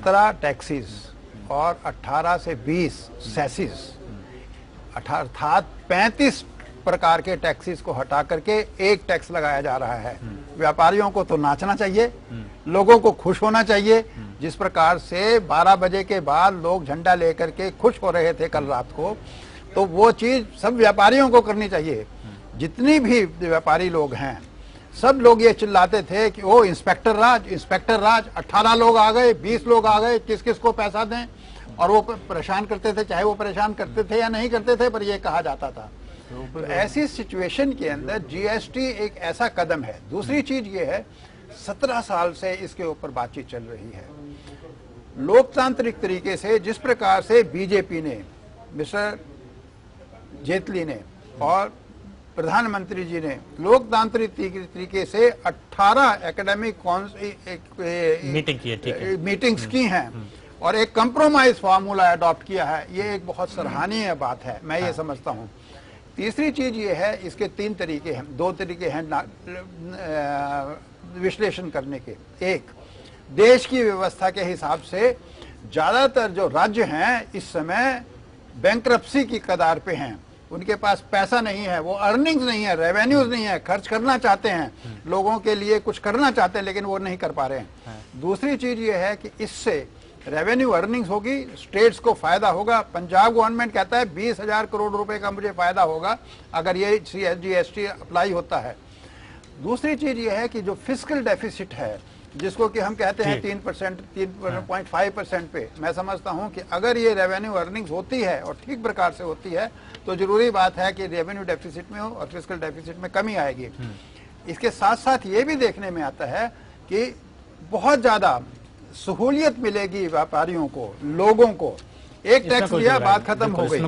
17 taxis और 18 से 20 सेसिस अर्थात 35 प्रकार के टैक्सीज को हटा करके एक टैक्स लगाया जा रहा है। व्यापारियों को तो नाचना चाहिए, लोगों को खुश होना चाहिए। जिस प्रकार से 12 बजे के बाद लोग झंडा लेकर के खुश हो रहे थे कल रात को, तो वो चीज सब व्यापारियों को करनी चाहिए। जितनी भी व्यापारी लोग हैं सब लोग ये चिल्लाते थे कि ओ इंस्पेक्टर राज 18 लोग आ गए, 20 लोग आ गए, किस किस को पैसा दें, और वो परेशान करते थे, चाहे वो परेशान करते थे या नहीं करते थे, पर ये कहा जाता था। तो ऐसी सिचुएशन के अंदर जीएसटी एक ऐसा कदम है। दूसरी चीज ये है, 17 साल से इसके ऊपर बातचीत चल रही है। लोकतांत्रिक तरीके से जिस प्रकार से बीजेपी ने, मिस्टर जेटली ने और प्रधानमंत्री जी ने लोकतांत्रिक तरीके से 18 एकेडमिक मीटिंग्स की हैं और एक कंप्रोमाइज फार्मूला अडॉप्ट किया है, ये एक बहुत सराहनीय बात है, मैं ये समझता हूँ। तीसरी चीज ये है, इसके 3 तरीके हैं, 2 तरीके हैं विश्लेषण करने के। एक, देश की व्यवस्था के हिसाब से ज्यादातर जो राज्य हैं इस समय बैंक्रप्सी की कगार पे हैं, उनके पास पैसा नहीं है, वो अर्निंग्स नहीं है, रेवेन्यूज नहीं है, खर्च करना चाहते हैं, लोगों के लिए कुछ करना चाहते हैं लेकिन वो नहीं कर पा रहे हैं। दूसरी चीज ये है कि इससे रेवेन्यू अर्निंग्स होगी, स्टेट्स को फायदा होगा। पंजाब गवर्नमेंट कहता है 20,000 करोड़ रुपए का मुझे फायदा होगा अगर ये जीएसटी अप्लाई होता है। दूसरी चीज ये है कि जो फिस्कल डेफिसिट है, जिसको कि हम कहते हैं 3%, 3.5% पे, मैं समझता हूं कि अगर ये रेवेन्यू अर्निंग्स होती है और ठीक प्रकार से होती है तो जरूरी बात है कि रेवेन्यू डेफिसिट में हो और फिस्कल डेफिसिट में कमी आएगी। इसके साथ साथ ये भी देखने में आता है कि बहुत ज्यादा सहूलियत मिलेगी व्यापारियों को, लोगों को। एक टैक्स लिया, बात खत्म हो गई।